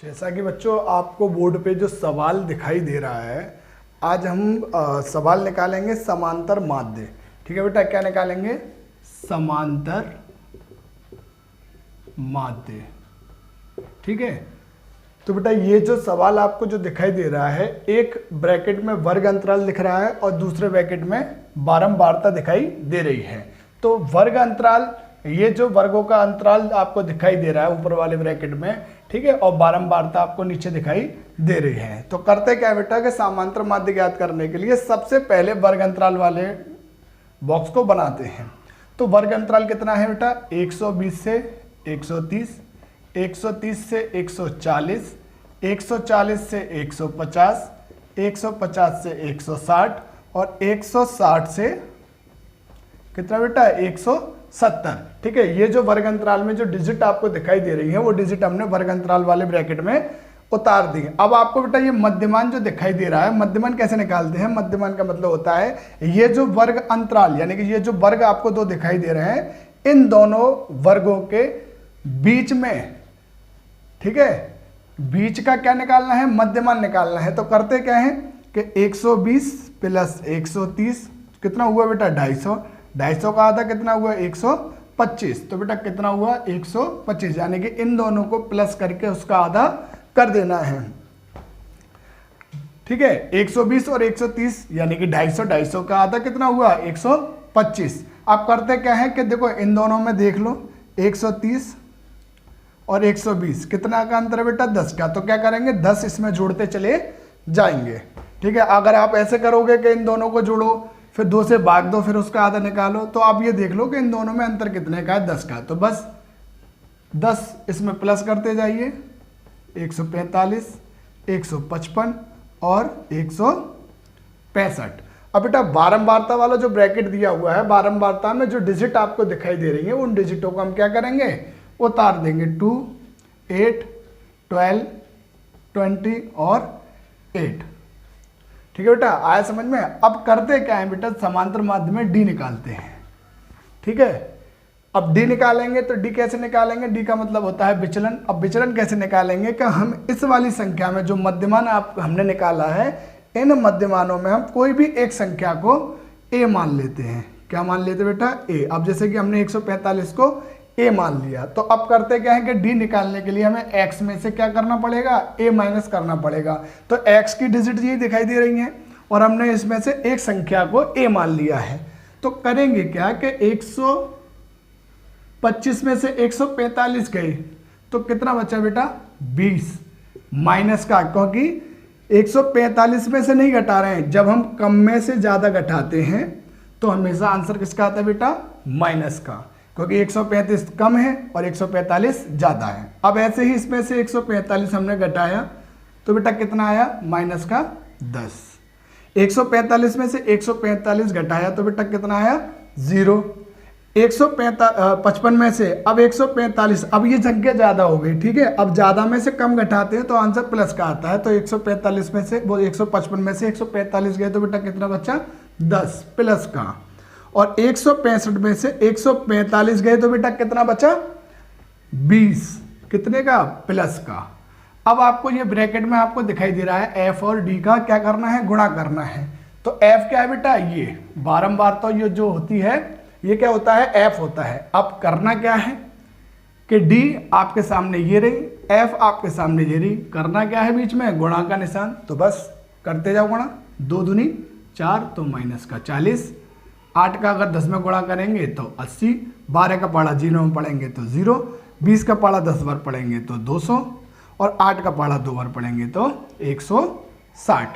जैसा कि बच्चों आपको बोर्ड पे जो सवाल दिखाई दे रहा है, आज हम सवाल निकालेंगे समांतर माध्य। ठीक है बेटा, क्या निकालेंगे? समांतर माध्य। ठीक है, तो बेटा ये जो सवाल आपको जो दिखाई दे रहा है, एक ब्रैकेट में वर्ग अंतराल दिख रहा है और दूसरे ब्रैकेट में बारंबारता दिखाई दे रही है। तो वर्ग अंतराल, ये जो वर्गों का अंतराल आपको दिखाई दे रहा है ऊपर वाले ब्रैकेट में, ठीक है, और बारंबारता आपको नीचे दिखाई दे रही है। तो करते क्या बेटा कि समांतर माध्य ज्ञात करने के लिए सबसे पहले वर्ग अंतराल वाले बॉक्स को बनाते हैं। तो वर्ग अंतराल कितना है बेटा? 120 से 130, 130 से 140, 140 से 150, 150 से 160 और 160 से कितना बेटा? 170। ठीक है, ये जो वर्ग अंतराल में जो डिजिट आपको दिखाई दे रही है वो डिजिट हमने वर्ग अंतराल वाले ब्रैकेट में उतार दी। अब आपको बेटा ये मध्यमान जो दिखाई दे रहा है, मध्यमान कैसे निकालते हैं? मध्यमान का मतलब होता है ये जो वर्ग अंतराल, यानी कि ये जो वर्ग आपको दो दिखाई दे रहे हैं, इन दोनों वर्गों के बीच में, ठीक है, बीच का क्या निकालना है? मध्यमान निकालना है। तो करते क्या है कि 120 प्लस 130 कितना हुआ बेटा? 250। 250 का आधा कितना हुआ? 125। तो बेटा कितना हुआ? 125, यानी कि इन दोनों को प्लस करके उसका आधा कर देना है। ठीक है, 120 और 130 यानी कि 250, 250 का आधा कितना हुआ? 125। आप करते क्या है कि देखो इन दोनों में देख लो, 130 और 120 कितना का अंतर है बेटा? 10 का। तो क्या करेंगे? 10 इसमें जोड़ते चले जाएंगे। ठीक है, अगर आप ऐसे करोगे कि इन दोनों को जोड़ो, फिर 2 से भाग दो, फिर उसका आधा निकालो, तो आप ये देख लो कि इन दोनों में अंतर कितने का है? 10 का। तो बस 10 इसमें प्लस करते जाइए, 145, 155 और 165। अब बेटा बारंबारता वाला जो ब्रैकेट दिया हुआ है, बारंबारता में जो डिजिट आपको दिखाई दे रही है, उन डिजिटों को हम क्या करेंगे? उतार देंगे। 2, 8, 12, 20 और 8। ठीक है बेटा, आया समझ में? अब करते क्या है बेटा? समांतर माध्य में डी निकालते हैं। ठीक है, अब डी निकालेंगे तो डी कैसे निकालेंगे? डी का मतलब होता है विचलन। अब विचलन कैसे निकालेंगे कि हम इस वाली संख्या में जो मध्यमान हमने निकाला है, इन मध्यमानों में हम कोई भी एक संख्या को ए मान लेते हैं। क्या मान लेते बेटा? ए। अब जैसे कि हमने 145 को ए मान लिया, तो अब करते क्या है कि डी निकालने के लिए हमें एक्स में से क्या करना पड़ेगा? ए माइनस करना पड़ेगा। तो एक्स की डिजिट ये दिखाई दे रही हैं और हमने इसमें से एक संख्या को ए मान लिया है। तो करेंगे क्या कि 125 में से 145 गए तो कितना बचा बेटा? 20 माइनस का, क्योंकि 145 में से नहीं घटा रहे हैं। जब हम कम में से ज्यादा घटाते हैं तो हमेशा आंसर किसका आता है बेटा? माइनस का, क्योंकि 135 कम है और 145 ज्यादा है। अब ऐसे ही इसमें से 145 हमने घटाया तो बेटा कितना आया? माइनस का 10। 145 में से 145 घटाया तो बेटा कितना आया? 0। 155 में से अब 145, अब ये संख्या ज्यादा हो गई। ठीक है, अब ज्यादा में से कम घटाते हैं तो आंसर प्लस का आता है। तो 145 में से, वो 155 में से 145 गए तो बेटा कितना बचा? 10 प्लस का। और 165 में से 145 गए तो बेटा कितना बचा? 20 कितने का? प्लस का। अब आपको ये ब्रैकेट में आपको दिखाई दे रहा है एफ और डी का क्या करना है? गुणा करना है। तो एफ क्या है बेटा? ये बारंबारता ये जो होती है, ये क्या होता है? एफ होता है। अब करना क्या है कि डी आपके सामने ये रही, एफ आपके सामने ये रही, करना क्या है? बीच में गुणा का निशान। तो बस करते जाओ गुणा। 2 दूनी 4 तो माइनस का 40। 8 का अगर 10 में गुणा करेंगे तो 80। 12 का पाड़ा 0 में पढ़ेंगे तो 0। 20 का पाड़ा 10 बार पढ़ेंगे तो 200 और 8 का पाड़ा 2 बार पढ़ेंगे तो 160।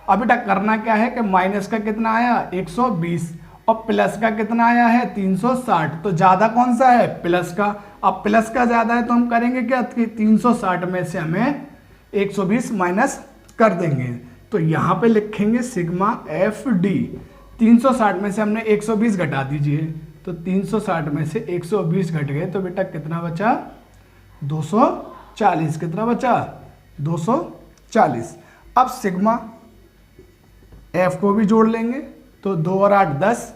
अब बेटा करना क्या है कि माइनस का कितना आया? 120 और प्लस का कितना आया है? 360। तो ज्यादा कौन सा है? प्लस का। अब प्लस का ज्यादा है तो हम करेंगे क्या? 360 में से हमें 120 माइनस कर देंगे। तो यहां पे लिखेंगे सिग्मा एफ डी। 360 में से हमने 120 घटा दीजिए, तो 360 में से 120 घट गए तो बेटा कितना बचा? 240। कितना बचा? 240। अब सिग्मा एफ को भी जोड़ लेंगे, तो 2 और 8 10,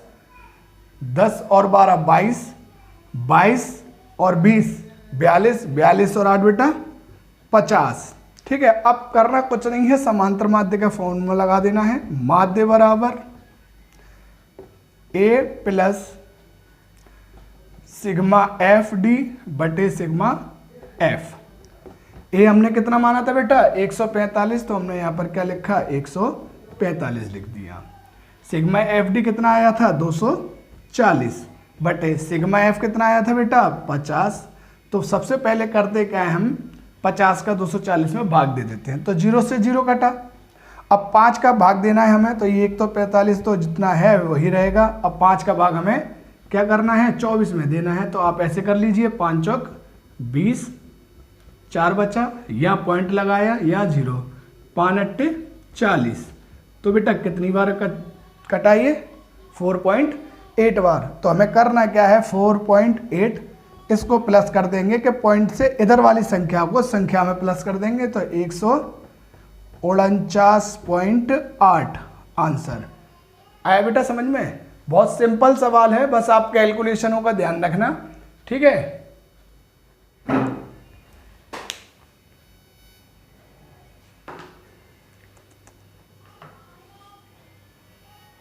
10 और 12 22, 22 और 20 42, 42 और 8 बेटा 50। ठीक है, अब करना कुछ नहीं है, समांतर माध्य का फॉर्मूला लगा देना है। माध्य बराबर ए प्लस सिग्मा एफ डी बटे सिग्मा एफ। ए हमने कितना माना था बेटा 145, तो हमने यहाँ पर क्या लिखा 145 लिख दिया। सिग्मा एफ डी कितना आया था 240 बटे सिग्मा एफ कितना आया था बेटा 50। तो सबसे पहले करते क्या है, हम 50 का 240 में भाग दे देते हैं, तो 0 से 0 कटा। अब 5 का भाग देना है हमें, तो ये 145 तो जितना है वही रहेगा। अब 5 का भाग हमें क्या करना है 24 में देना है, तो आप ऐसे कर लीजिए 5 चौक 20, 4 बचा, या पॉइंट लगाया या 0, 5 अट्टे 40। तो बेटा कितनी बार कटाइए 4.8 बार। तो हमें करना क्या है 4.8, इसको प्लस कर देंगे कि पॉइंट से इधर वाली संख्या को संख्या में प्लस कर देंगे, तो 149.8 आंसर आया बेटा समझ में। बहुत सिंपल सवाल है, बस आप कैलकुलेशनों का ध्यान रखना, ठीक है।